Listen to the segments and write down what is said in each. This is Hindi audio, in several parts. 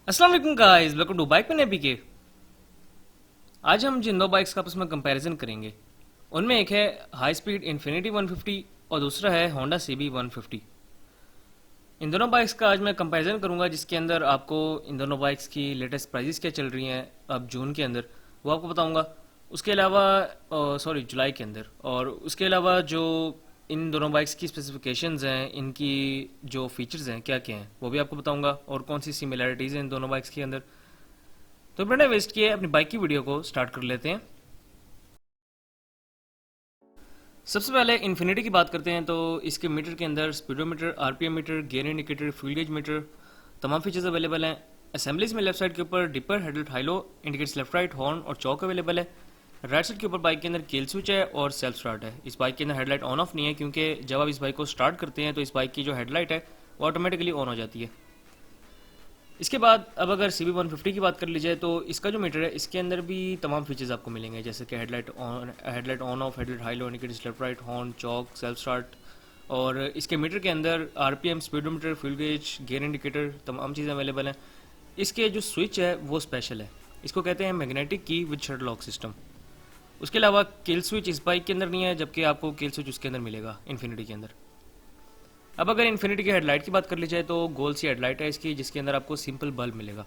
अस्सलाम वालेकुम गाइस, वेलकम टू बाइक पे के। आज हम जिन दो बाइक्स का आपस में कंपैरिजन करेंगे उनमें एक है हाई स्पीड इन्फिनिटी 150 और दूसरा है होंडा CB 150। इन दोनों बाइक्स का आज मैं कंपैरिजन करूंगा, जिसके अंदर आपको इन दोनों बाइक्स की लेटेस्ट प्राइजेस क्या चल रही हैं अब जून के अंदर वो आपको बताऊंगा। उसके अलावा सॉरी जुलाई के अंदर, और उसके अलावा जो इन दोनों बाइक्स की स्पेसिफिकेशंस हैं, इनकी जो फीचर्स हैं क्या क्या हैं वो भी आपको बताऊंगा, और कौन सी सिमिलैरिटीज़ हैं इन दोनों बाइक्स के अंदर। तो बिना वेस्ट किए अपनी बाइक की वीडियो को स्टार्ट कर लेते हैं। सबसे पहले इन्फिनिटी की बात करते हैं। तो इसके मीटर के अंदर speedometer, RPM meter, gear indicator, fuel gauge meter, तमाम फीचर्स अवेलेबल हैं। असेंबलीज में लेफ्ट साइड के ऊपर dipper, headlight, high low, indicates left right, horn और चौक अवेलेबल है। राइट साइड के ऊपर बाइक के अंदर किल स्विच है और सेल्फ स्टार्ट है। इस बाइक के अंदर हेडलाइट ऑन ऑफ नहीं है, क्योंकि जब आप इस बाइक को स्टार्ट करते हैं तो इस बाइक की जो हेडलाइट है वो ऑटोमेटिकली ऑन हो जाती है। इसके बाद अब अगर CB 150 की बात कर ली जाए तो इसका जो मीटर है इसके अंदर भी तमाम फीचर्स आपको मिलेंगे, जैसे कि headlight on off, headlight high low, indicators left right, horn, Chowk, self start. और इसके मीटर के अंदर RPM, speedometer, fuel gauge, gear indicator, तमाम चीज़ें अवेलेबल हैं। इसके जो स्विच है वो स्पेशल है, इसको कहते हैं मैग्नेटिक की विद शटर लॉक सिस्टम। उसके अलावा किल स्विच इस बाइक के अंदर नहीं है, जबकि आपको किल स्विच उसके अंदर मिलेगा इन्फिनिटी के अंदर। अब अगर इन्फिनिटी की हेडलाइट की बात कर ली जाए तो गोल सी हेडलाइट है इसकी, जिसके अंदर आपको सिंपल बल्ब मिलेगा।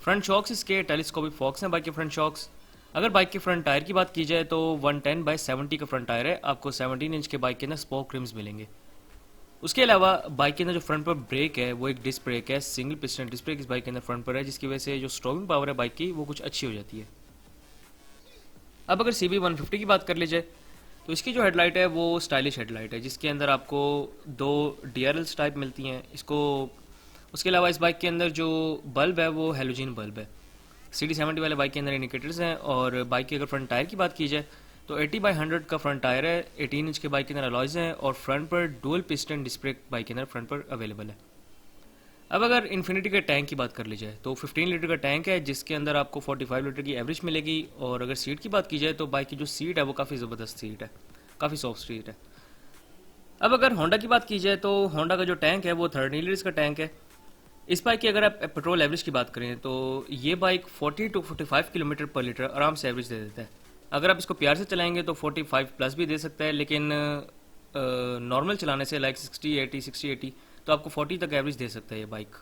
फ्रंट शॉक्स इसके टेलीस्कोपिक फॉक्स हैं बाइक के फ्रंट शॉक्स। अगर बाइक के फ्रंट टायर की बात की जाए तो 110/70 का फ्रंट टायर है, आपको 17 इंच के बाइक के अंदर स्पोक रिम्स मिलेंगे। उसके अलावा बाइक के अंदर जो फ्रंट पर ब्रेक है वो एक डिस्क ब्रेक है, सिंगल पिस्टन डिस्क ब्रेक इस बाइक के अंदर फ्रंट पर है, जिसकी वजह से जो स्टॉपिंग पावर है बाइक की वो कुछ अच्छी हो जाती है। अब अगर CB 150 की बात कर ली जाए तो इसकी जो हेडलाइट है वो स्टाइलिश हेडलाइट है, जिसके अंदर आपको दो DRLs टाइप मिलती हैं इसको। उसके अलावा इस बाइक के अंदर जो बल्ब है वो हेलोजन बल्ब है। CD70 वाले बाइक के अंदर इंडिकेटर्स हैं। और बाइक के अगर फ्रंट टायर की बात की जाए तो 80/100 का फ्रंट टायर है, 18 इंच के बाइक के अंदर अलॉयज़ हैं, और फ्रंट पर dual piston disc brake bike के अंदर फ्रंट पर अवेलेबल है। अब अगर इन्फिनिटी के टैंक की बात कर ली जाए तो 15 लीटर का टैंक है, जिसके अंदर आपको 45 लीटर की एवरेज मिलेगी। और अगर सीट की बात की जाए तो बाइक की जो सीट है वो काफ़ी ज़बरदस्त सीट है, काफ़ी सॉफ्ट सीट है। अब अगर होंडा की बात की जाए तो होंडा का जो टैंक है वो 30 लीटर्स का टैंक है। इस बाइक की अगर आप पेट्रोल एवरेज की बात करें तो ये बाइक 40 to 45 किलोमीटर पर लीटर आराम से एवरेज दे देता है। अगर आप इसको प्यार से चलाएंगे तो 45 प्लस भी दे सकता है, लेकिन नॉर्मल चलाने से लाइक 60-80 तो आपको 40 तक एवरेज दे सकता है ये बाइक।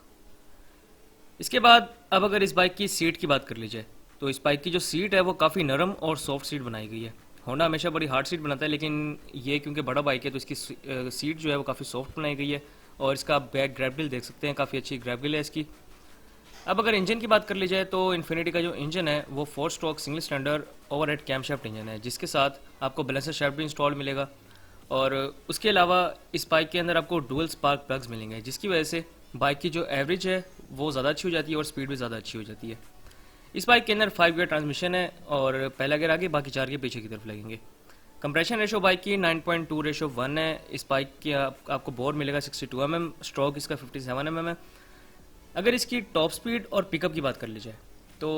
इसके बाद अब अगर इस बाइक की सीट की बात कर ली जाए तो इस बाइक की जो सीट है वो काफ़ी नरम और सॉफ्ट सीट बनाई गई है। होंडा हमेशा बड़ी हार्ड सीट बनाता है, लेकिन ये क्योंकि बड़ा बाइक है तो इसकी सीट जो है वो काफ़ी सॉफ्ट बनाई गई है। और इसका आप बैक ग्रैब ग्रिल देख सकते हैं, काफ़ी अच्छी ग्रैब ग्रिल है इसकी। अब अगर इंजन की बात कर ली जाए तो इन्फिनिटी का जो इंजन है वो 4 stroke single standard overhead camshaft engine है, जिसके साथ आपको बैलेंसर शाफ्ट भी इंस्टॉल मिलेगा। और उसके अलावा इस बाइक के अंदर आपको डुअल स्पार्क प्लग्स मिलेंगे, जिसकी वजह से बाइक की जो एवरेज है वो ज़्यादा अच्छी हो जाती है और स्पीड भी ज़्यादा अच्छी हो जाती है। इस बाइक के अंदर 5 गियर ट्रांसमिशन है, और पहला गियर आगे, बाकी 4 गियर पीछे की तरफ लगेंगे। कंप्रेशन रेशो बाइक की 9.2:1 है। इस बाइक की आपको बोर मिलेगा 62 mm, स्ट्रोक इसका 57 mm है। अगर इसकी टॉप स्पीड और पिकअप की बात कर ली जाए तो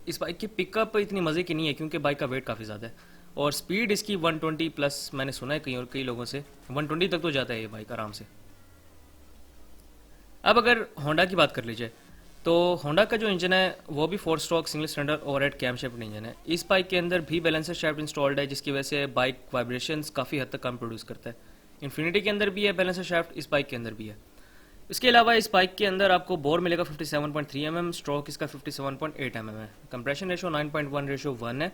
इस बाइक की पिकअप इतनी मज़े की नहीं है, क्योंकि बाइक का वेट काफ़ी ज़्यादा है। और स्पीड इसकी 120 प्लस मैंने सुना है कई लोगों से, 120 तक तो जाता है ये बाइक आराम से। अब अगर होंडा की बात कर ली जाए तो होंडा का जो इंजन है वो भी 4 stroke single standard overhead camshaft engine है। इस बाइक के अंदर भी बैलेंसर शाफ्ट इंस्टॉल्ड है, जिसकी वजह से बाइक वाइब्रेशंस काफ़ी हद तक कम प्रोड्यूस करता है। इन्फिनिटी के अंदर भी है बैलेंसर शाफ्ट, इस बाइक के अंदर भी है। इसके अलावा इस बाइक के अंदर आपको बोर मिलेगा 57.3 mm, स्ट्रोक इसका 57.8 mm है। कंप्रेशन रेशो 9.1:1 है।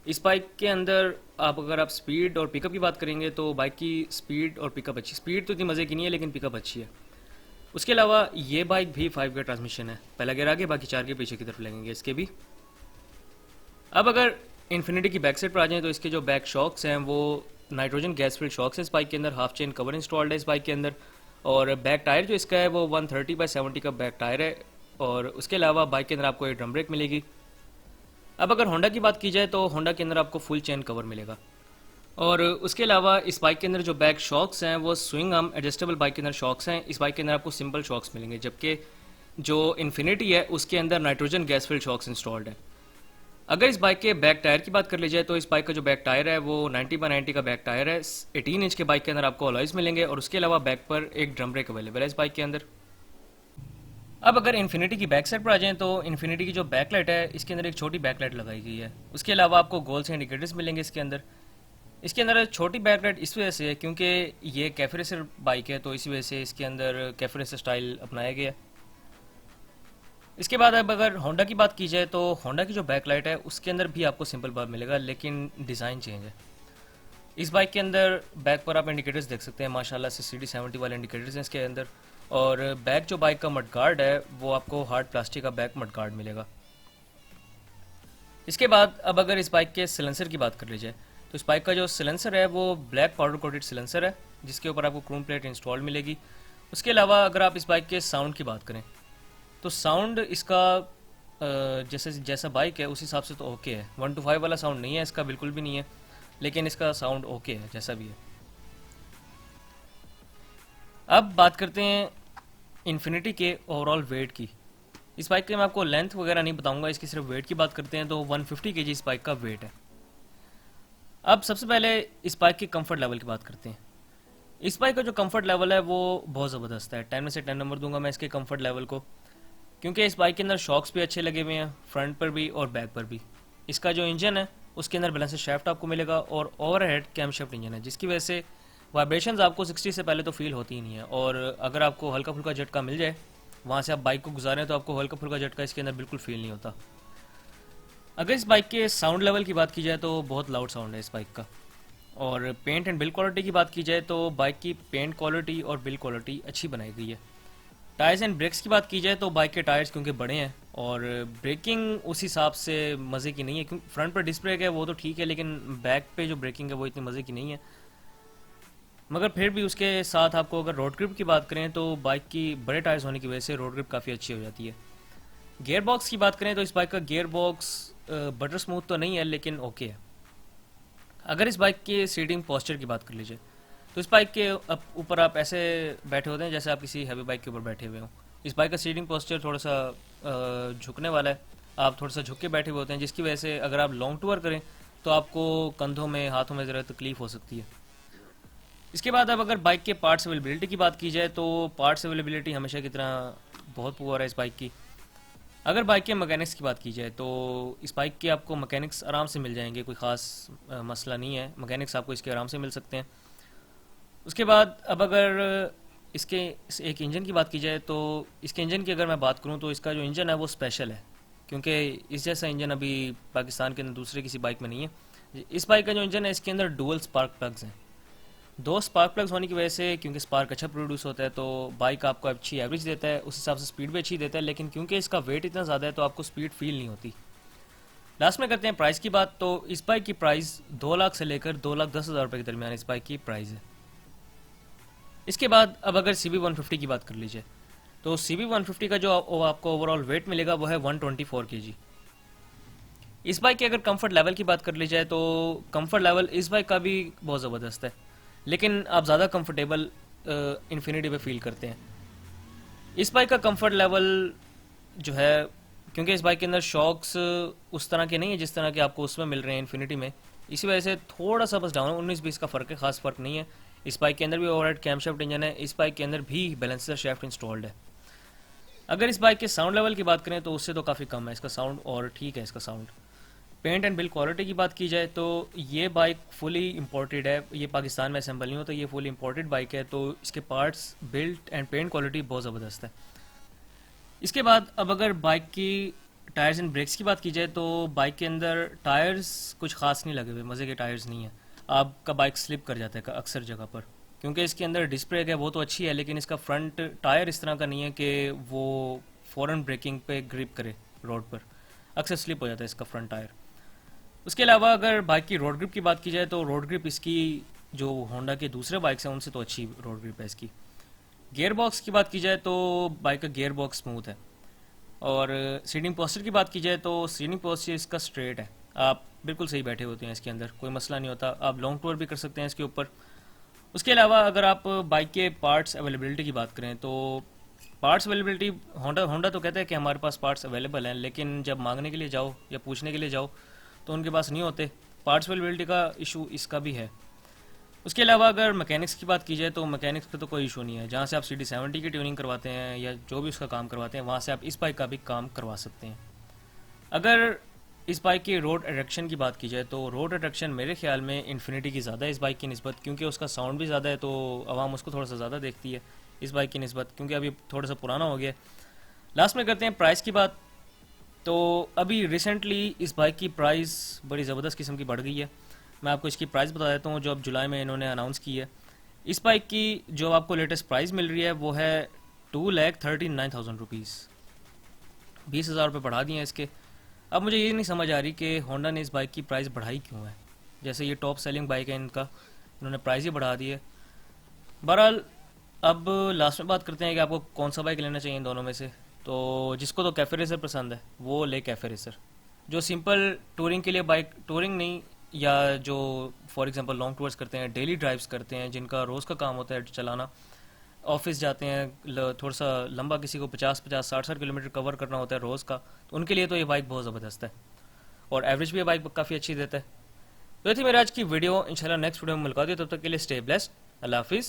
इस बाइक के अंदर अगर आप स्पीड और पिकअप की बात करेंगे तो बाइक की स्पीड और पिकअप अच्छी, स्पीड तो इतनी मज़े की नहीं है लेकिन पिकअप अच्छी है। उसके अलावा ये बाइक भी 5 गियर ट्रांसमिशन है, पहला गियर आगे, बाकी 4 गियर पीछे की तरफ लगेंगे इसके भी। अब अगर इन्फिनिटी की बैक साइड पर आ जाएँ तो इसके जो बैक शॉक्स हैं वो नाइट्रोजन गैस फिल्ड शॉक्स हैं इस बाइक के अंदर। हाफ चेन कवर इंस्टॉल्ड है इस बाइक के अंदर। और बैक टायर जो इसका है वो 130/70 का बैक टायर है। और उसके अलावा बाइक के अंदर आपको एक ड्रम ब्रेक मिलेगी। अब अगर होंडा की बात की जाए तो होंडा के अंदर आपको फुल चेन कवर मिलेगा। और उसके अलावा इस बाइक के अंदर जो बैक शॉक्स हैं वो स्विंग आर्म एडजस्टेबल बाइक के अंदर शॉक्स हैं। इस बाइक के अंदर आपको सिंपल शॉक्स मिलेंगे, जबकि जो इन्फिनिटी है उसके अंदर nitrogen gas filled shocks installed है। अगर इस बाइक के बैक टायर की बात कर ली जाए तो इस बाइक का जो बैक टायर है वो 90/90 का बैक टायर है। 18 इंच के बाइक के अंदर आपको अलॉयज़ मिलेंगे, और उसके अलावा बैक पर एक ड्रम ब्रेक अवेलेबल है इस बाइक के अंदर। अब अगर इन्फिनिटी की बैक साइड पर आ जाएं तो इन्फिनिटी की जो बैक लाइट है इसके अंदर एक छोटी बैक लाइट लगाई गई है। उसके अलावा आपको गोल से इंडिकेटर्स मिलेंगे इसके अंदर। इसके अंदर छोटी बैक लाइट इस वजह से है क्योंकि ये कैफे रेसर बाइक है, तो इसी वजह से इसके अंदर कैफे रेसर स्टाइल अपनाया गया है। इसके बाद अब अगर होंडा की बात की जाए तो होंडा की जो बैक लाइट है उसके अंदर भी आपको सिंपल बार मिलेगा, लेकिन डिज़ाइन चेंज है। इस बाइक के अंदर बैक पर आप इंडिकेटर्स देख सकते हैं, माशाल्लाह से CD70 वाले इंडिकेटर्स हैं इसके अंदर। और बैक जो बाइक का मडगार्ड है वो आपको हार्ड प्लास्टिक का बैक मडगार्ड मिलेगा। इसके बाद अब अगर इस बाइक के सिलेंसर की बात कर ली जाए तो इस बाइक का जो सिलेंसर है वो ब्लैक पाउडर कोटेड सिलेंसर है, जिसके ऊपर आपको क्रोम प्लेट इंस्टॉल मिलेगी। उसके अलावा अगर आप इस बाइक के साउंड की बात करें तो साउंड इसका जैसे जैसा बाइक है उस हिसाब से तो ओके है। 1 to 5 वाला साउंड नहीं है इसका, बिल्कुल भी नहीं है, लेकिन इसका साउंड ओके है जैसा भी है। अब बात करते हैं इन्फिनिटी के ओवरऑल वेट की। इस बाइक के मैं आपको लेंथ वगैरह नहीं बताऊंगा, इसकी सिर्फ वेट की बात करते हैं तो 150 kg इस बाइक का वेट है। अब सबसे पहले इस बाइक के कंफर्ट लेवल की बात करते हैं। इस बाइक का जो कंफर्ट लेवल है वो बहुत ज़बरदस्त है। 10 में से 10 नंबर दूंगा मैं इसके कंफर्ट लेवल को, क्योंकि इस बाइक के अंदर शॉक्स भी अच्छे लगे हुए हैं, फ्रंट पर भी और बैक पर भी। इसका जो इंजन है उसके अंदर बैलेंसर शाफ्ट आपको मिलेगा और ओवरहेड कैम शाफ्ट इंजन है, जिसकी वजह से वाइब्रेशंस आपको 60 से पहले तो फील होती ही नहीं है। और अगर आपको हल्का फुल्का झटका मिल जाए वहाँ से आप बाइक को गुजारें तो आपको हल्का फुल्का झटका इसके अंदर बिल्कुल फील नहीं होता। अगर इस बाइक के साउंड लेवल की बात की जाए तो बहुत लाउड साउंड है इस बाइक का। और पेंट एंड बिल्ड क्वालिटी की बात की जाए तो बाइक की पेंट क्वालिटी और बिल्ड क्वालिटी अच्छी बनाई गई है। टायर्स एंड ब्रेक्स की बात की जाए तो बाइक के टायर्स क्योंकि बड़े हैं और ब्रेकिंग उस हिसाब से मज़े की नहीं है, क्योंकि फ्रंट पर डिस्क ब्रेक है वो तो ठीक है, लेकिन बैक पे जो ब्रेकिंग है वो इतनी मज़े की नहीं है। मगर फिर भी उसके साथ आपको अगर रोड ग्रिप की बात करें तो बाइक की बड़े टायर्स होने की वजह से रोड ग्रिप काफ़ी अच्छी हो जाती है। गियर बॉक्स की बात करें तो इस बाइक का गियर बॉक्स बटर स्मूथ तो नहीं है, लेकिन ओके है। अगर इस बाइक के सीटिंग पोस्चर की बात कर लीजिए तो इस बाइक के ऊपर आप ऐसे बैठे होते हैं जैसे आप किसी हैवी बाइक के ऊपर बैठे हुए हों। इस बाइक का सीटिंग पोस्चर थोड़ा सा झुकने वाला है, आप थोड़ा सा झुक के बैठे हुए होते हैं, जिसकी वजह से अगर आप लॉन्ग टूर करें तो आपको कंधों में हाथों में ज़रा तकलीफ हो सकती है। इसके बाद अब अगर बाइक के पार्ट्स अवेलेबिलिटी की बात की जाए तो पार्ट्स अवेलेबिलिटी हमेशा की तरह बहुत पुअर है इस बाइक की। अगर बाइक के मैकेनिक्स की बात की जाए तो इस बाइक के आपको मैकेनिक्स आराम से मिल जाएंगे, कोई ख़ास मसला नहीं है, मैकेनिक्स आपको इसके आराम से मिल सकते हैं। उसके बाद अब अगर इसके एक इंजन की बात की जाए तो इसके इंजन की अगर मैं बात करूं तो इसका जो इंजन है वो स्पेशल है, क्योंकि इस जैसा इंजन अभी पाकिस्तान के अंदर दूसरे किसी बाइक में नहीं है। इस बाइक का जो इंजन है इसके अंदर डुअल स्पार्क प्लग्स हैं। 2 स्पार्क प्लग्स होने की वजह से, क्योंकि स्पार्क अच्छा प्रोड्यूस होता है तो बाइक आपको अच्छी एवरेज देता है, उस हिसाब से स्पीड भी अच्छी देता है, लेकिन क्योंकि इसका वेट इतना ज़्यादा है तो आपको स्पीड फील नहीं होती। लास्ट में करते हैं प्राइस की बात। तो इस बाइक की प्राइस 2 लाख से लेकर 2,10,000 रुपये के दरमियान इस बाइक की प्राइस है। इसके बाद अब अगर CB150 की बात कर लीजिए तो CB150 का जो आपको ओवरऑल वेट मिलेगा वो है 124 kg। इस बाइक के अगर कंफर्ट लेवल की बात कर ली जाए तो कंफर्ट लेवल इस बाइक का भी बहुत ज़बरदस्त है, लेकिन आप ज़्यादा कंफर्टेबल इन्फिनिटी पे फील करते हैं। इस बाइक का कंफर्ट लेवल जो है, क्योंकि इस बाइक के अंदर शॉक्स उस तरह के नहीं है जिस तरह के आपको उसमें मिल रहे हैं इन्फिनिटी में, इसी वजह से थोड़ा सा बस डाउन 19-20 का फ़र्क है, खास फ़र्क नहीं है। इस बाइक के अंदर भी ओवरहेड कैमशाफ्ट इंजन है, इस बाइक के अंदर भी बैलेंसर शाफ्ट इंस्टॉल्ड है। अगर इस बाइक के साउंड लेवल की बात करें तो उससे तो काफ़ी कम है इसका साउंड, और ठीक है इसका sound. Paint and build quality की बात की जाए तो ये बाइक फुली इम्पोर्टेड है, ये पाकिस्तान में असेंबल नहीं होता, ये फुली इम्पोर्टेड बाइक है, तो इसके parts build and paint quality बहुत ज़बरदस्त है। इसके बाद अब अगर बाइक की टायर्स एंड ब्रेक्स की बात की जाए तो बाइक के अंदर टायर्स कुछ खास नहीं लगे हुए, मज़े के टायर्स नहीं है। आपका बाइक स्लिप कर जाता है अक्सर जगह पर, क्योंकि इसके अंदर डिस्क ब्रेक है वो तो अच्छी है, लेकिन इसका फ्रंट टायर इस तरह का नहीं है कि वो फ़ौरन ब्रेकिंग पे ग्रिप करे रोड पर, अक्सर स्लिप हो जाता है इसका फ्रंट टायर। उसके अलावा अगर बाइक की रोड ग्रिप की बात की जाए तो रोड ग्रिप इसकी जो होंडा के दूसरे बाइक्स हैं उनसे तो अच्छी रोड ग्रिप है इसकी। गियर बॉक्स की बात की जाए तो बाइक का गियर बॉक्स स्मूथ है। और सीटिंग पोस्चर की बात की जाए तो सीटिंग पोस्चर इसका स्ट्रेट है, आप बिल्कुल सही बैठे होते हैं इसके अंदर, कोई मसला नहीं होता, आप लॉन्ग टूर भी कर सकते हैं इसके ऊपर। उसके अलावा अगर आप बाइक के पार्ट्स अवेलेबिलिटी की बात करें तो पार्ट्स अवेलेबिलिटी होंडा तो कहता है कि हमारे पास पार्ट्स अवेलेबल हैं, लेकिन जब मांगने के लिए जाओ या पूछने के लिए जाओ तो उनके पास नहीं होते। पार्ट्स अवेलेबिलिटी का इशू इसका भी है। उसके अलावा अगर मैकेनिक्स की बात की जाए तो मैकेनिक्स का तो कोई इशू नहीं है। जहाँ से आप CD70 की ट्यूनिंग करवाते हैं या जो भी उसका काम करवाते हैं, वहाँ से आप इस बाइक का भी काम करवा सकते हैं। अगर इस बाइक की रोड अट्रैक्शन की बात की जाए तो रोड अट्रैक्शन मेरे ख्याल में इन्फिनिटी की ज़्यादा है इस बाइक की निस्बत, क्योंकि उसका साउंड भी ज़्यादा है तो आवाम उसको थोड़ा सा ज़्यादा देखती है इस बाइक की निस्बत, क्योंकि अभी थोड़ा सा पुराना हो गया है। लास्ट में करते हैं प्राइस की बात। तो अभी रिसेंटली इस बाइक की प्राइस बड़ी ज़बरदस्त किस्म की बढ़ गई है। मैं आपको इसकी प्राइस बता देता हूँ जो अब जुलाई में इन्होंने अनाउंस की है। इस बाइक की जो आपको लेटेस्ट प्राइस मिल रही है वो है 2,39,000 रुपीज़। 20,000 रुपये बढ़ा दिए हैं इसके। अब मुझे ये नहीं समझ आ रही कि होंडा ने इस बाइक की प्राइस बढ़ाई क्यों है। जैसे ये टॉप सेलिंग बाइक है इनका, इन्होंने प्राइस ही बढ़ा दी है। बहरहाल अब लास्ट में बात करते हैं कि आपको कौन सा बाइक लेना चाहिए इन दोनों में से। तो जिसको तो कैफे रेसर पसंद है वो ले कैफे रेसर। जो सिंपल टूरिंग के लिए बाइक, टूरिंग नहीं, या जो फॉर एग्जांपल लॉन्ग टूर्स करते हैं, डेली ड्राइव्स करते हैं, जिनका रोज़ का काम होता है चलाना, ऑफिस जाते हैं, थोड़ा सा लंबा, किसी को 50-50 60-60 किलोमीटर कवर करना होता है रोज़ का, तो उनके लिए तो ये बाइक बहुत ज़बरदस्त है। और एवरेज भी ये बाइक काफ़ी अच्छी देता है। तो ये थी मेरी आज की वीडियो। इंशाल्लाह नेक्स्ट वीडियो में मुलाकात होगी, तब तक के लिए स्टे ब्लेस्ड। अल्लाह हाफिज़।